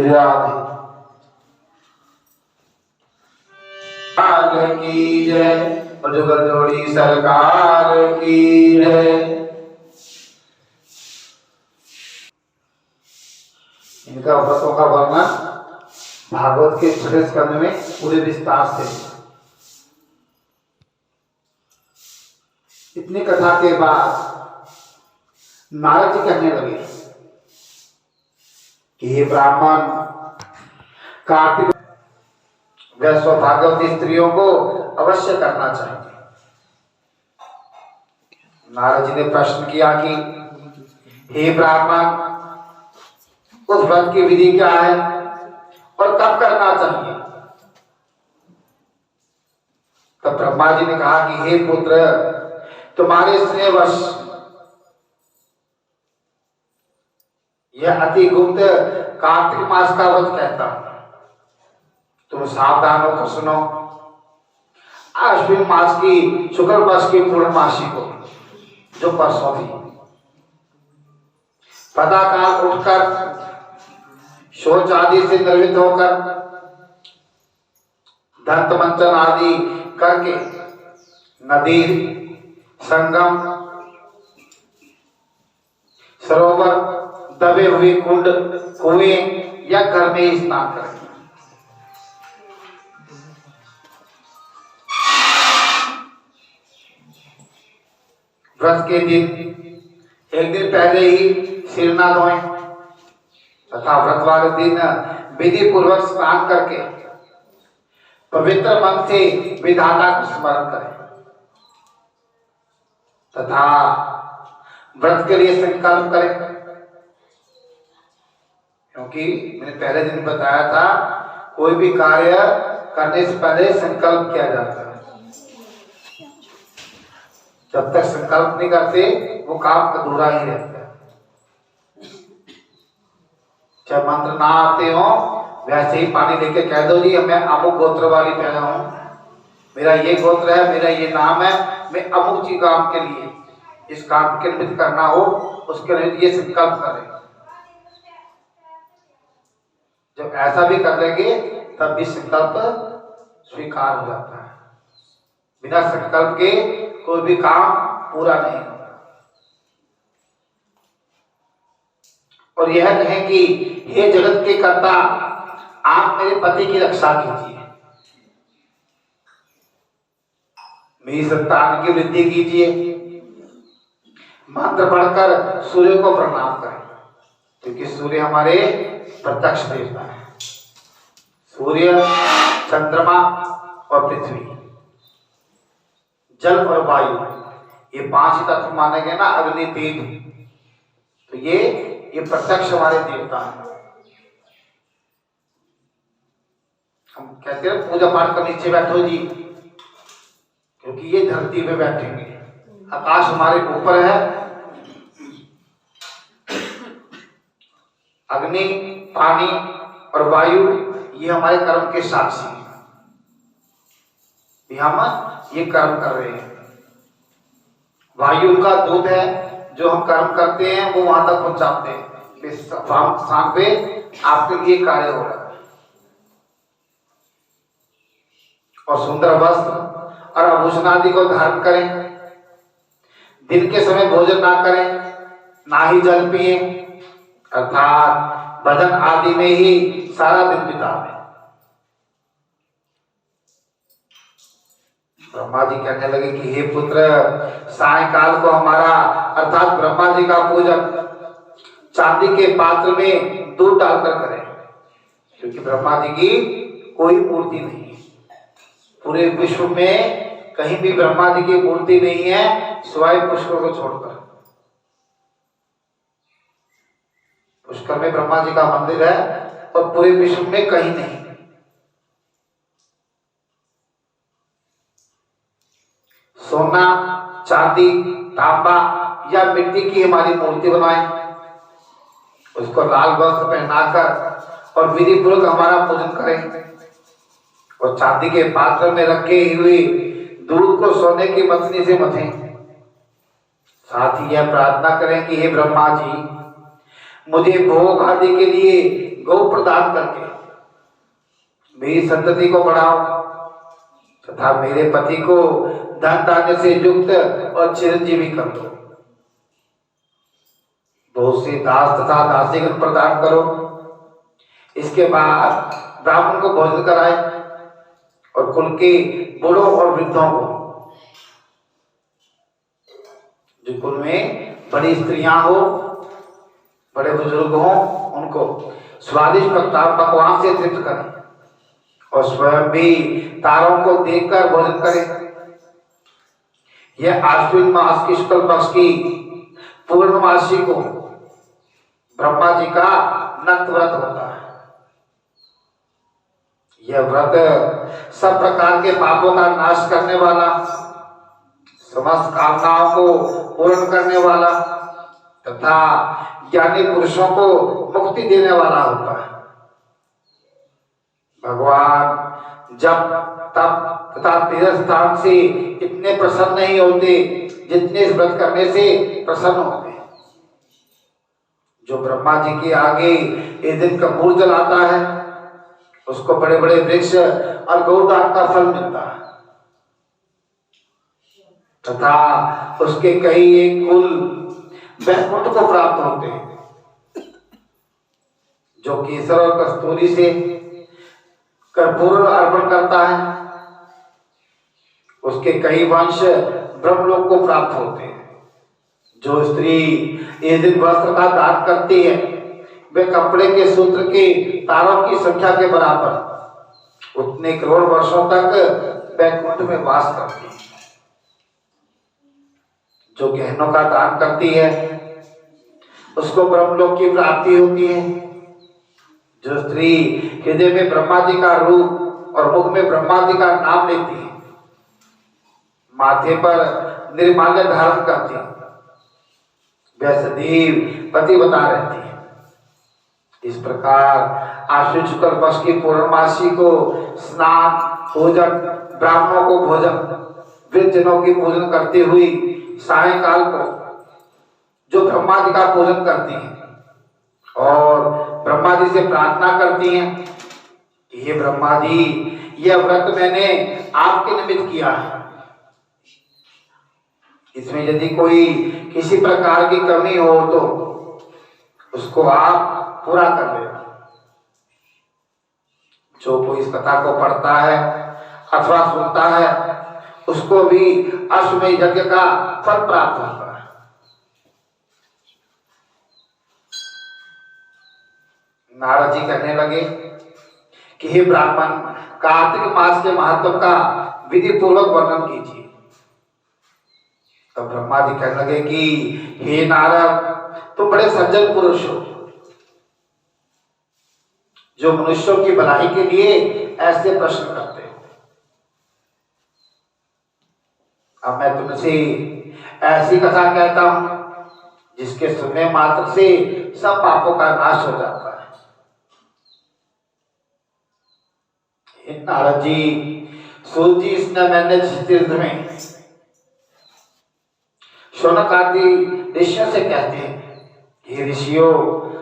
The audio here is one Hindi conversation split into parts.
राधे की जय और जुगल जोड़ी सरकार की जय। इनका व्रतों का वर्णन भागवत के छठे स्कंद में पूरे विस्तार से। इतनी कथा के बाद नारद जी कहने लगे कि हे ब्राह्मण, कार्तिक वैश्व भागवती स्त्रियों को अवश्य करना चाहिए। नारद जी ने प्रश्न किया कि हे ब्राह्मण, उस व्रत की विधि क्या है और कब करना चाहिए? तब ब्रह्मा जी ने कहा कि हे पुत्र, तुम्हारे स्नेहवश यह अति गुप्त कार्तिक मास का व्रत कहता हूं। तुम सावधान होकर सुनो। आश्विन मास की शुक्ल पक्ष की पूर्णमासी को, जो परसों थी, प्रातःकाल उठकर शौच आदि से निर्वित होकर दंत मंचन आदि करके नदी, संगम, सरोवर, दबे हुए कुंड, कुएं या घर में ही स्नान करें। व्रत के दिन एक दिन पहले ही सिर ना धोएं तथा व्रत वाले दिन विधि पूर्वक स्नान करके पवित्र मन से विधाता को स्मरण करें तथा व्रत के लिए संकल्प करें। क्योंकि मैंने पहले दिन बताया था, कोई भी कार्य करने से पहले संकल्प किया जाता है। जब तक संकल्प नहीं करते वो काम अधूरा ही रहता है। जब मंत्र ना आते हो वैसे ही पानी लेके कह दो जी मैं अमुक गोत्र वाली पैदा हूं, मेरा ये गोत्र है, मेरा ये नाम है, मैं अमुक चीज काम के लिए इस काम के निमित्त करना हो उसके लिए ये संकल्प करें। जब ऐसा भी कर लेंगे तब भी संकल्प स्वीकार हो जाता है। बिना संकल्प के कोई भी काम पूरा नहीं होता। और यह कहें कि हे जगत के कर्ता, आप मेरे पति की रक्षा कीजिए, मेरी संतान की वृद्धि कीजिए, मंत्र पढ़कर सूर्य को प्रणाम करें, क्योंकि सूर्य हमारे प्रत्यक्ष देवता है। सूर्य, चंद्रमा और पृथ्वी, जल और वायु, ये पांच ही तत्व माने गए ना, अग्नि, तेज, तो ये प्रत्यक्ष हमारे देवता हैं। हम कहते हैं पूजा पाठ कर नीचे बैठो जी, क्योंकि ये धरती पे बैठेंगे। आकाश हमारे ऊपर है, अग्नि, पानी और वायु ये हमारे कर्म के साक्षी हैं। हम ये कर्म कर रहे हैं। वायु का दूध है, जो हम कर्म करते हैं वो वहां तक पहुंचाते हैं। इस स्थान पे आपके लिए कार्य हो रहा है। और सुंदर वस्त्र और आभूषण आदि को धारण करें। दिन के समय भोजन ना करें, ना ही जल पिए, अर्थात भजन आदि में ही सारा दिन बिता दें। ब्रह्मा जी कहने लगे कि हे पुत्र, सायंकाल को हमारा अर्थात ब्रह्मा जी का पूजन चांदी के पात्र में दूध डालकर करें, क्योंकि ब्रह्मा जी की कोई मूर्ति नहीं है। पूरे विश्व में कहीं भी ब्रह्मा जी की मूर्ति नहीं है, सिवाय पुष्कर को छोड़कर। पुष्कर में ब्रह्मा जी का मंदिर है और पूरे विश्व में कहीं नहीं। सोना, चांदी, तांबा या मिट्टी की हमारी मूर्ति बनाएं, उसको लाल वस्त्र पहनाकर और विधि पूर्वक हमारा पूजन करें। और चांदी के पात्र में रखे हुए दूध को सोने की मथनी से मथें। साथ ही यह प्रार्थना करें कि हे ब्रह्मा जी, मुझे भोग आदि के लिए गौ प्रदान करके मेरी संतति को बढ़ाओ तथा मेरे पति को धन धान्य से युक्त और चिरंजीवी कर दो। बहुत से दास तथा दासीगण प्रदान करो। इसके बाद ब्राह्मण को भोजन कराए और कुल के बूढ़ों और वृद्धों को, जो कुल में बड़ी स्त्रियां हो, बड़े बुजुर्ग हो, उनको स्वादिष्ट पकवान से तृप्त करें और स्वयं भी तारों को देखकर भोजन करें। यह आश्विन मास की शुक्ल पक्ष की पूर्णमासी को ब्रह्मा जी का नक्त व्रत होता है। यह व्रत सब प्रकार के पापों का नाश करने वाला, समस्त कामनाओं को पूर्ण करने वाला तथा ज्ञानी पुरुषों को मुक्ति देने वाला होता है। भगवान जब तप तथा तीर्थ स्थान से इतने प्रसन्न नहीं होते जितने इस व्रत करने से प्रसन्न होते हैं। जो ब्रह्मा जी के आगे इस दिन कपूर जलाता है उसको बड़े बड़े वृक्ष और गौदान का फल मिलता है तथा उसके कई एक कुल वैकुंठ को प्राप्त होते हैं। जो केसर और कस्तूरी से कर्पूर अर्पण करता है उसके कई वंश ब्रह्मलोक को प्राप्त होते हैं। जो स्त्री इस दिन वस्त्र का दान करती है वे कपड़े के सूत्र के तारों की संख्या के बराबर उतने करोड़ वर्षों तक वैकुंठ में वास करती है। जो गहनों का दान करती है उसको ब्रह्मलोक की प्राप्ति होती है। जो स्त्री हृदय में ब्रह्मा जी का रूप और मुख में ब्रह्मा जी का नाम लेती है, माथे पर निर्माल्य धारण करती है, वह सदैव पतिव्रता रहती है। इस प्रकार आश्विन शुक्ल पक्ष की पूर्णमासी को स्नान, भोजन, ब्राह्मणों को भोजन, वृद्धजनों की पूजन करते हुए सायंकाल को जो ब्रह्मा जी का पूजन करती हैं और ब्रह्मा जी से प्रार्थना करती हैं कि हे ब्रह्मा जी, यह व्रत मैंने आपके निमित्त किया है, इसमें यदि कोई किसी प्रकार की कमी हो तो उसको आप पूरा कर लेना। जो कोई इस कथा को पढ़ता है अथवा सुनता है उसको भी अश्वमेध यज्ञ का फल प्राप्त होता है। नारद जी कहने लगे कि हे ब्राह्मण, कार्तिक मास के महत्व का विधि पूर्वक वर्णन कीजिए। तब ब्रह्मा जी कहने लगे कि हे नारद, तुम बड़े सज्जन पुरुष हो जो मनुष्यों की भलाई के लिए ऐसे प्रश्न करते हो। अब मैं तुमसे ऐसी कथा कहता हूं जिसके सुनने मात्र से सब पापों का नाश हो जाता है। हे नारद जी, सूत जी इसने मैंने तीर्थ में शौनक आदि ऋषियों से कहते हैं कि ऋषियों,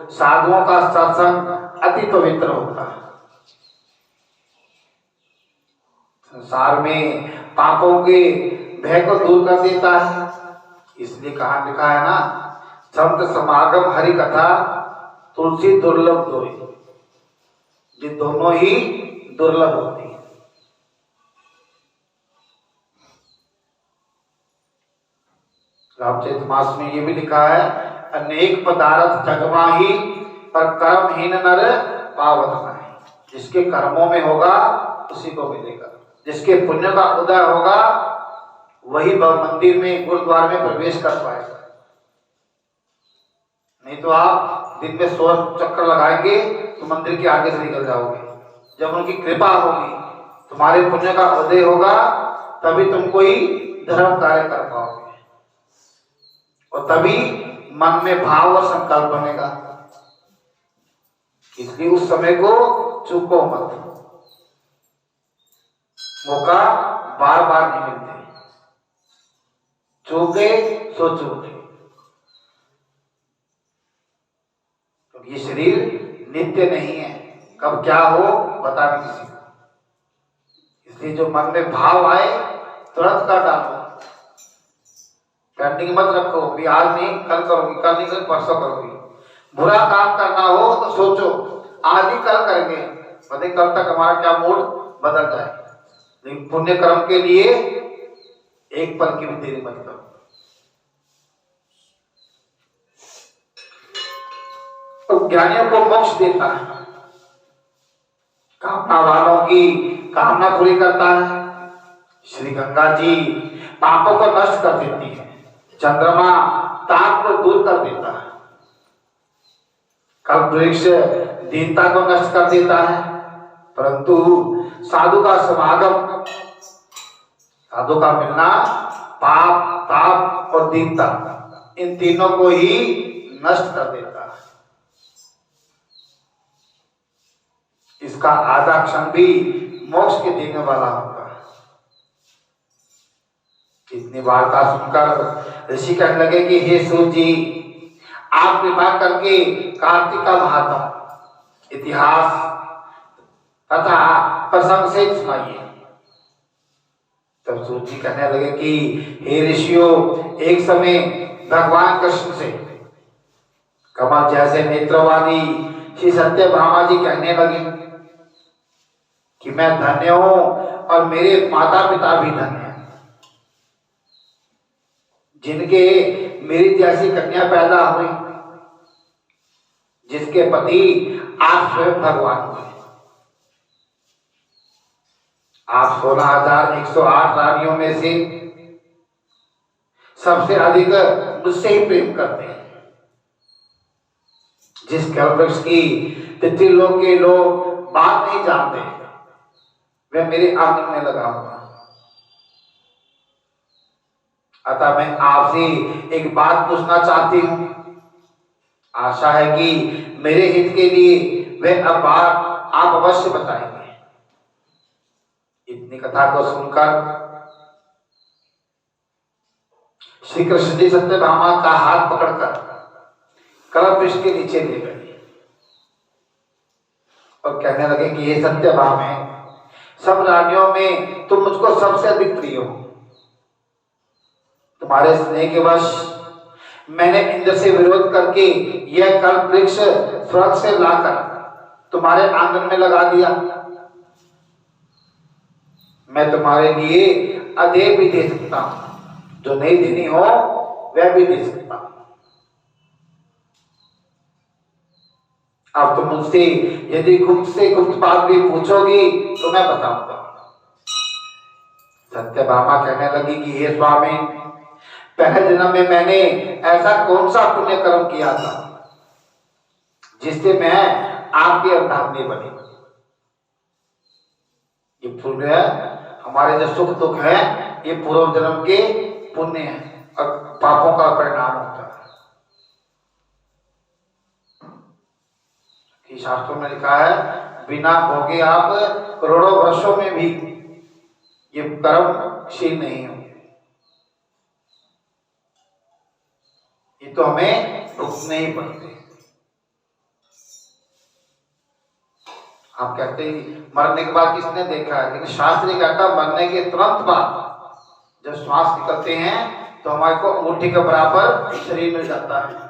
साधुओं का सत्संग अति पवित्र होता है। संसार में पापों के भय को दूर कर देता है। इसलिए कहा लिखा है ना, संत समागम हरि कथा तुलसी दुर्लभ दोई। ये दोनों ही दुर्लभ होती है। रामचरितमानस में ये भी लिखा है, अनेक पदार्थ जगमाही पर कर्महीन नर पावत नहीं। जिसके कर्मों में होगा उसी को मिलेगा। जिसके पुण्य का उदय होगा वही मंदिर में, गुरुद्वार में प्रवेश कर पाएगा। नहीं तो आप दिन में 100 चक्कर लगाएंगे तो मंदिर के आगे से निकल जाओगे। जब उनकी कृपा होगी, तुम्हारे पुण्य का उदय होगा, तभी तुम कोई धर्म कार्य कर पाओगे और तभी मन में भाव और संकल्प बनेगा। इसलिए उस समय को चूको मत। मौका बार बार नहीं मिलते। चूके सो चूके। ये शरीर नित्य नहीं है, कब क्या हो बता नहीं किसी को। इसलिए जो मन में भाव आए तुरंत कर डालो, पेंडिंग मत रखो, भी आज नहीं कल करोगी, कल नहीं कल परसों करोगी। बुरा काम करना हो तो सोचो आज ही कल करेंगे, पता कल तक हमारा क्या मूड बदल जाए। लेकिन पुण्य कर्म के लिए एक पल की भी देरी मत करो। तो ज्ञानियों को मोक्ष देता है, कामना वालों की कामना पूरी करता है। श्री गंगा जी पापों को नष्ट कर देती है, चंद्रमा ताप को दूर कर देता है, कल्पवृक्ष दीनता को नष्ट कर देता है। परंतु साधु का समागम, साधु का मिलना पाप, ताप और दीनता, इन तीनों को ही नष्ट कर देता है। इसका आधा क्षण भी मोक्ष के देने वाला होगा। इतनी वार्ता सुनकर ऋषि कहने लगे कि हे सूत जी, आप कृपा करके कार्तिक का महात्म, इतिहास तथा प्रसंग से सुनाइए। तब सूत जी कहने लगे कि हे ऋषियों, एक समय भगवान कृष्ण से कमल जैसे नेत्र वाली श्री सत्यभामा जी कहने लगी कि मैं धन्य हूं और मेरे माता पिता भी धन्य हैं, जिनके मेरी जैसी कन्या पैदा हुई, जिसके पति आप स्वयं भगवान हुए। आप 16,108 रानियों में से सबसे अधिक मुझसे ही प्रेम करते हैं। जिस कल्पवृक्ष की पितृलोक के लोग बात नहीं जानते, वह मेरे आंगन में लगा हुआ। अतः मैं आपसे एक बात पूछना चाहती हूं, आशा है कि मेरे हित के लिए वह अब बात आप अवश्य बताएंगे। इतनी कथा को सुनकर श्री कृष्ण जी सत्यभामा का हाथ पकड़कर कल्पवृक्ष के नीचे ले गए और कहने लगे कि ये सत्यभामा, सब रानियों में तुम मुझको सबसे अधिक प्रिय हो। तुम्हारे स्नेह के वश मैंने इंद्र से विरोध करके यह कल्पवृक्ष स्वर्ग से लाकर तुम्हारे आंगन में लगा दिया। मैं तुम्हारे लिए अदेय भी दे सकता हूं, जो नहीं देनी हो वह भी दे सकता हूं। अब तुम मुझसे यदि गुप्त से गुप्त बात भी पूछोगी तो मैं बताऊंगा। सत्यभामा कहने लगी कि हे स्वामी, पहले जन्म में मैंने ऐसा कौन सा पुण्य कर्म किया था जिससे मैं आपकी अर्धांगिनी बनी। ये पुण्य, हमारे जो सुख दुख है, ये पूर्व जन्म के पुण्य है और पापों का परिणाम होता है। शास्त्रों में लिखा है, बिना भोगे आप करोड़ों वर्षों में भी ये कर्मशील नहीं होंगे। ये तो हमें भुगतने ही पड़ते। आप कहते हैं मरने के बाद किसने देखा है, लेकिन शास्त्र ये कहता है मरने के तुरंत बाद जब श्वास निकलते हैं तो हमारे को अंगूठी के बराबर शरीर मिल जाता है।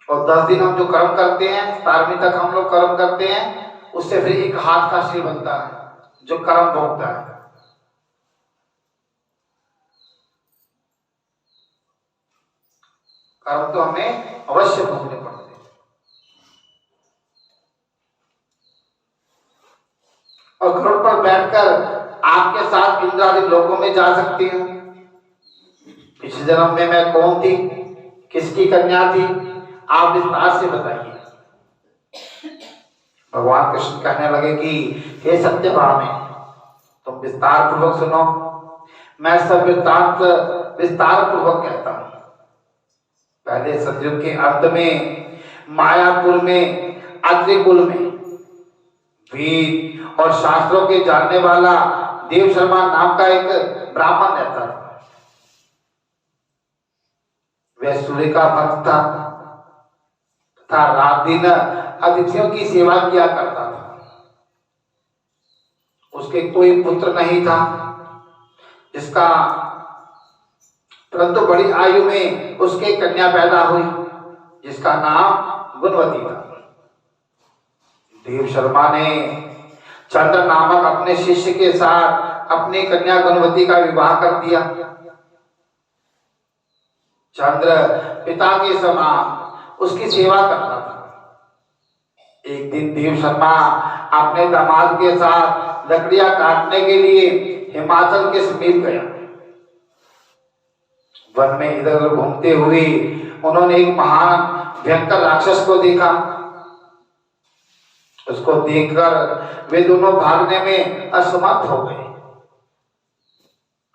और 10 दिन हम जो कर्म करते हैं, 17वीं तक हम लोग कर्म करते हैं, उससे फिर एक हाथ का शरीर बनता है जो कर्म भोगता है। कर्म तो हमें अवश्य भोगने पड़ते हैं। और घोड़े पर बैठकर आपके साथ इंद्रादि लोकों में जा सकती हूँ। पिछले जन्म में मैं कौन थी, किसकी कन्या थी, आप विस्तार से बताइए। भगवान कृष्ण कहने लगे कि हे सत्यभामा, तुम विस्तार पूर्वक सुनो। मैं सब वृत्तांत विस्तार पूर्वक कहता हूं। पहले सतयुग के अंत में मायापुर में अत्रि कुल में वेद और शास्त्रों के जानने वाला देव शर्मा नाम का एक ब्राह्मण रहता था। वह सूर्य का भक्त था। तथा रात दिन अतिथियों की सेवा किया करता था। उसके कोई पुत्र नहीं था, जिसका परंतु बड़ी आयु में उसके कन्या पैदा हुई, जिसका नाम गुणवती था। देव शर्मा ने चंद्र नामक अपने शिष्य के साथ अपनी कन्या गुणवती का विवाह कर दिया। चंद्र पिता के समान उसकी सेवा करता था। एक दिन देव शर्मा अपने दामाद के साथ लकड़ियां काटने के लिए हिमाचल के समीप गया। वन में इधर उधर घूमते हुए उन्होंने एक महान भयंकर राक्षस को देखा। उसको देखकर वे दोनों भागने में असमर्थ हो गए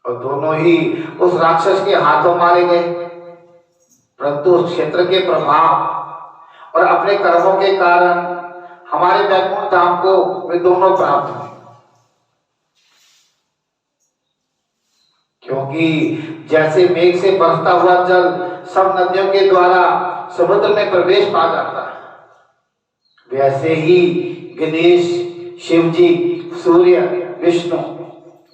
और दोनों ही उस राक्षस के हाथों मारे गए। परंतु उस क्षेत्र के प्रभाव और अपने कर्मों के कारण हमारे वैकुंठ धाम को वे दोनों प्राप्त हुए, क्योंकि जैसे मेघ से बरसता हुआ जल सब नदियों के द्वारा समुद्र में प्रवेश पा जाता है, वैसे ही गणेश, शिव जी, सूर्य, विष्णु,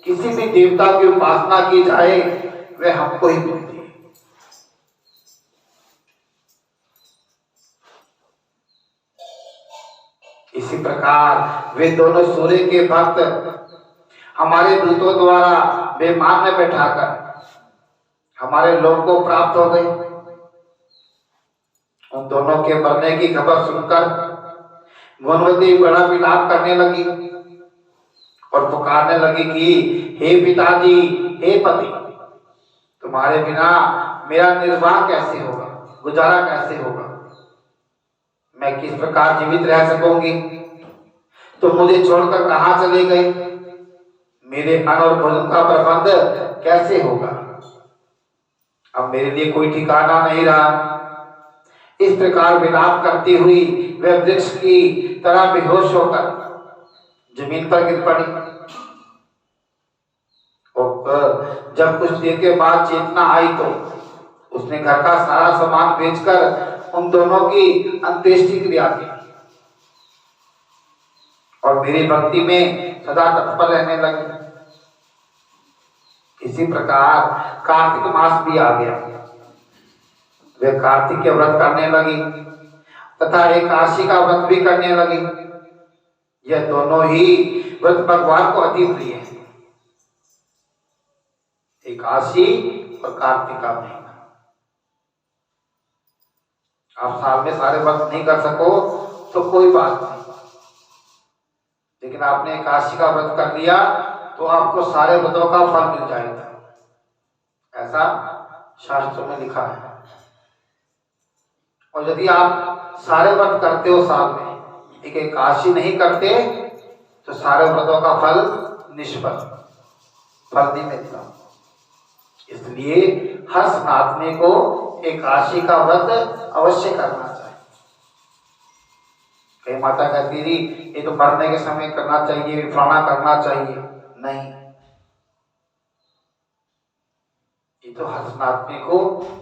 किसी भी देवता की उपासना की जाए वह हमको ही मिलती है। इसी प्रकार वे दोनों सूर्य के भक्त हमारे दूतों द्वारा विमान में बैठाकर हमारे लोक को प्राप्त हो गए। उन दोनों के मरने की खबर सुनकर गुणवती बड़ा विलाप करने लगी और पुकारने लगी कि हे पिताजी, हे पति, तुम्हारे बिना मेरा निर्वाह कैसे होगा, गुजारा कैसे होगा, मैं किस प्रकार जीवित रह सकूंगी। तुम मुझे छोड़कर कहां चले गए, मेरे अन्न और भोजन का प्रबंध कैसे होगा, अब मेरे लिए कोई ठिकाना नहीं रहा। इस प्रकार विलाप करती हुई वह वृक्ष की तरह बेहोश होकर जमीन पर गिर पड़ी और जब कुछ देर के बाद चेतना आई तो उसने घर का सारा सामान बेचकर उन दोनों की अंत्येष्टि क्रिया की और मेरी भक्ति में सदा तत्पर रहने लगी। इसी प्रकार कार्तिक मास भी आ गया। वे कार्तिक के व्रत करने लगी तथा एकादशी का व्रत भी करने लगी। यह दोनों ही व्रत भगवान को अति प्रिय है, एकादशी और कार्तिक का महीना। आप साल में सारे व्रत नहीं कर सको तो कोई बात नहीं, लेकिन आपने एकादशी का व्रत कर लिया तो आपको सारे व्रतों का फल मिल जाएगा, ऐसा शास्त्रों में लिखा है। और यदि आप सारे व्रत करते हो साल में, एक एकादशी नहीं करते तो सारे व्रतों का फल निष्फल, फल नहीं मिलता। इसलिए हर सनातनी को एकादशी का व्रत अवश्य करना चाहिए। कई माता कहती थी ये तो मरने के समय करना चाहिए, फलाना करना चाहिए, नहीं, ये तो हर सनातनी को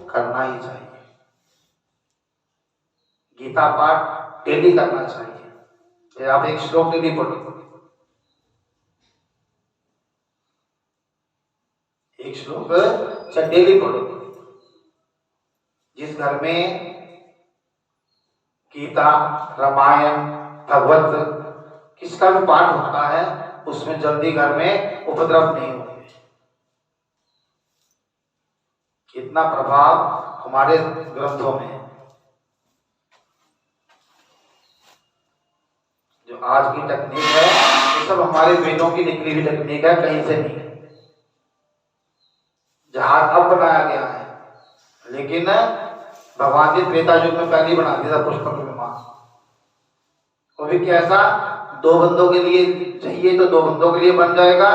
करना ही चाहिए। गीता पाठ डेली करना चाहिए। आप एक श्लोक डेली पढ़ो, एक श्लोक डेली पढ़ो। जिस घर में गीता, रामायण, भगवत किसका भी पाठ होता है उसमें जल्दी घर में उपद्रव नहीं होते। इतना प्रभाव हमारे ग्रंथों में है। जो आज की टेक्निक है ये सब हमारे वेदों की निकली हुई टेक्निक है, कहीं से नहीं। जहाज अब बनाया गया है, लेकिन भगवान जी त्रेता युग में पहले बना दिया था पुष्पक विमान। वो भी कैसा, 2 बंदों के लिए चाहिए तो 2 बंदों के लिए बन जाएगा,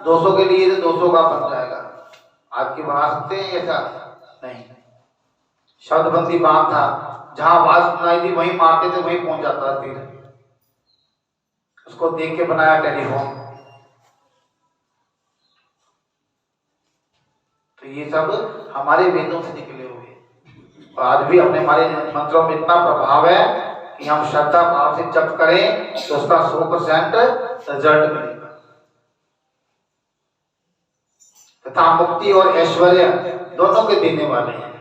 200 के लिए तो 200 का बन जाएगा। आज की बना सकते हैं ऐसा नहीं। शब्दबंदी बात था, जहां आवाज सुनाई थी वहीं मारते थे, वहीं पहुंच जाता था तीर। उसको देख के बनाया टेलीफोन। तो ये सब हमारे वेदों से निकले हुए और आज भी अपने हमारे मंत्रों में इतना प्रभाव है कि हम श्रद्धा भाव से जप करें तो उसका 100% रिजल्ट मिलेगा। तथा मुक्ति और ऐश्वर्य दोनों के देने वाले हैं।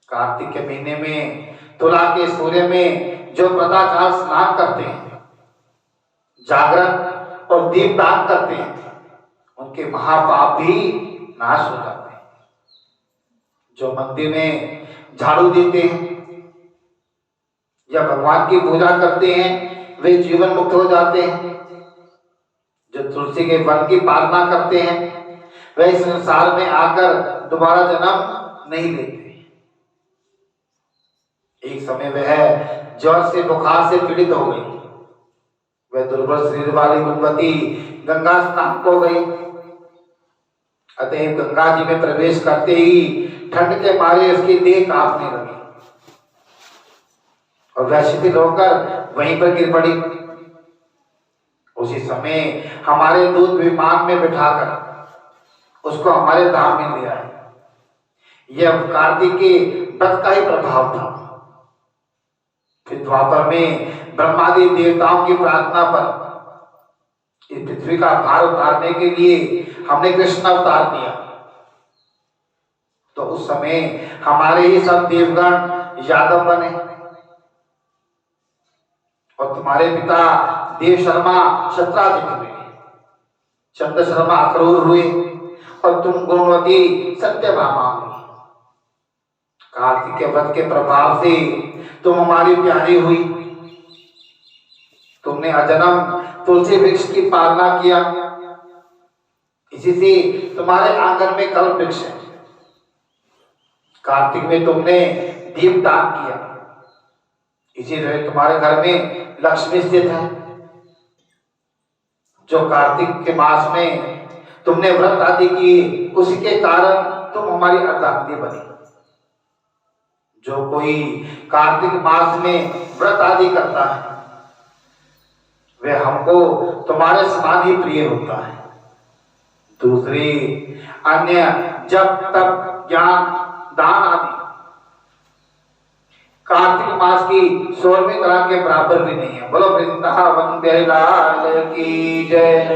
कार्तिक के महीने में तुला के सूर्य में जो प्रातःकाल स्नान करते हैं, जागरण और दीपदान करते हैं, उनके महापाप भी नाश हो जाते हैं। जो मंदिर में झाड़ू देते हैं या भगवान की पूजा करते हैं वे जीवन मुक्त हो जाते हैं। जो तुलसी के वन की पालना करते हैं वे इस संसार में आकर दोबारा जन्म नहीं लेते। एक समय वह ज्वर से बुखार से पीड़ित हो गई। वह दुर्बल शरीर वाली गुणवती गंगा स्नान को गई। अतः गंगा जी में प्रवेश करते ही ठंड के मारे उसकी देह कांपने लगी और वह शिथिल होकर वहीं पर गिर पड़ी। उसी समय हमारे दूत विमान में बिठाकर उसको हमारे धाम में ले आए। यह कार्तिक के व्रत का ही प्रभाव था। फिर द्वापर में ब्रह्मादि देवताओं की प्रार्थना पर इस पृथ्वी का भार उतारने के लिए हमने कृष्ण अवतार दिया। तो उस समय हमारे ही सब देवगण यादव बने और तुम्हारे पिता देव शर्मा शत्राधिक हुए, चंद्र शर्मा अक्रूर हुए और तुम गुणवती सत्यभामा हुई। कार्तिक के व्रत के प्रभाव से तुम हमारी प्यारी हुई। तुमने अजन्म तुलसी वृक्ष की पालना किया। इसी से तुम्हारे आंगन में कल्प वृक्ष है। कार्तिक में तुमने दीप दान किया। इसीलिए तुम्हारे घर में लक्ष्मी स्थित है। जो कार्तिक के मास में तुमने व्रत आदि किए उसी के कारण तुम हमारी अर्धांगिनी बनी। जो कोई कार्तिक मास में व्रत आदि करता है वह हमको तुम्हारे समान ही प्रिय होता है। दूसरी अन्य जप तप ज्ञान दान आदि कार्तिक मास की 16वीं कला के बराबर भी नहीं है। बोलो वृंदावन बिहारी लाल की जय।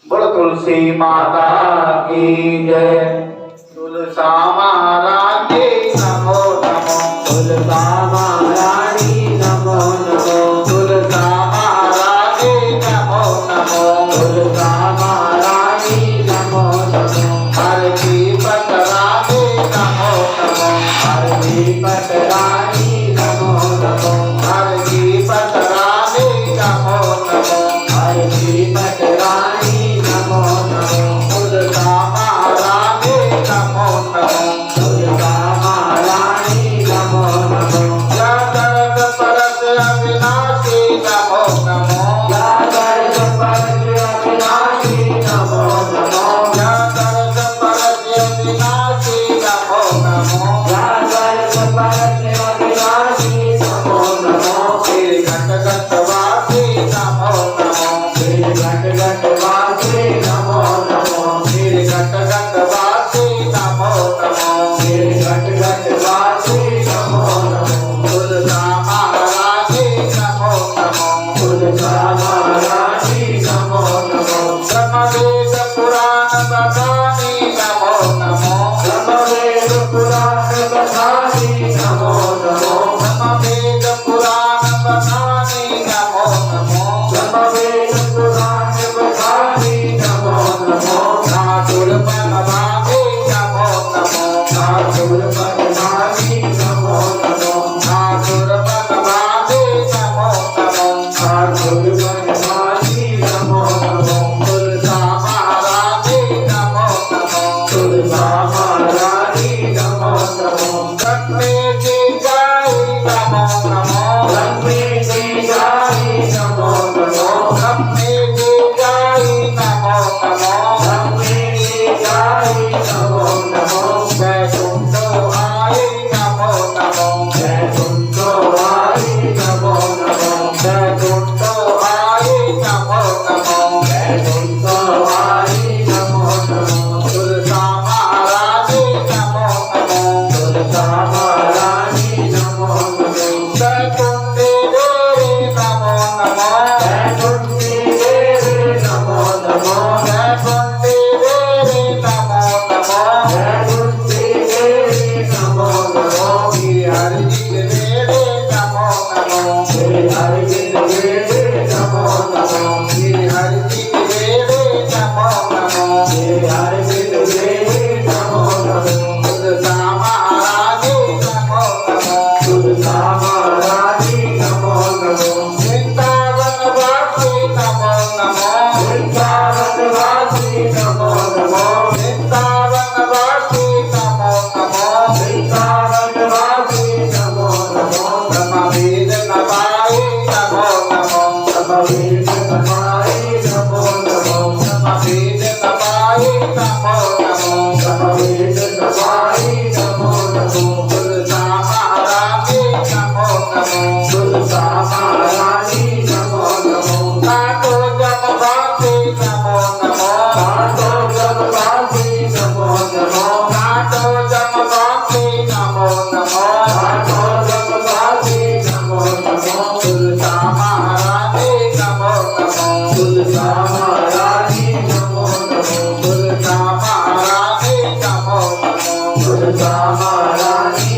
बोलो तुलसी माता की जय। तुलसा महारानी नमो नमो। तुलसा महारानी नमो नमो। तुलसा महारानी नमो नमो। तुलसा महारानी नमो नमो। हर की पतरानी नमो नमो। हर की पतरानी नमो नमो। हर की पतरानी नमो नमो। हर की पतरानी नमो नमो। तुलसा महारानी नमो नमो। तुलसा महारानी नमो नमो। जगत परस अविनाशी नमो नमो। जगत परस अविनाशी नमो नमो। जगत परस अविनाशी नमो नमो। जगत परस अविनाशी नमो नमो। श्री घट घट वासी नमो नमो। श्री घट घट वासी नमो नमो। श्री घट घट वासी नमो नमो। श्री घट घट वासी नमो नमो। तुलसा महारानी नमो नमो। तुलसा महारानी नमो नमो। ब्रह्मवेद पुराण बखानी नमो नमो। ब्रह्मवेद पुराण बखानी नमो नमो। ब्रह्मवेद पुराण बखानी नमो नमो। ब्रह्मवेद पुराण बखानी नमो नमो। ठाकुर बनवासी नमो नमो। ठाकुर बनवासी नमो नमो। ठाकुर बनवासी नमो नमो। ठाकुर बनवासी नमो नमो। तुलसा महारानी नमो नमो। तुलसा महारानी नमो नमो। कटने की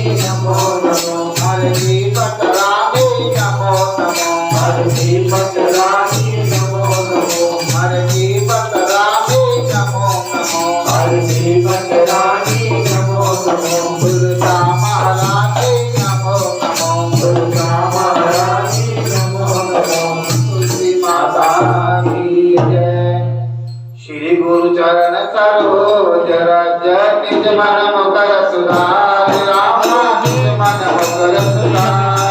नमो नमो हरजी पतरानी नमो नमो हरजी पतरानी नमो नमो हरजी पतरानी नमो नमो हरजी पतरानी नमो नमो दुर्गा महारानी नमो नमो दुर्गा महारानी नमो नमो तुलसी माता की जय। श्री गुरु चरण सरोज रज निज मन मुकर सुधार राम निज मन मुकर सुधार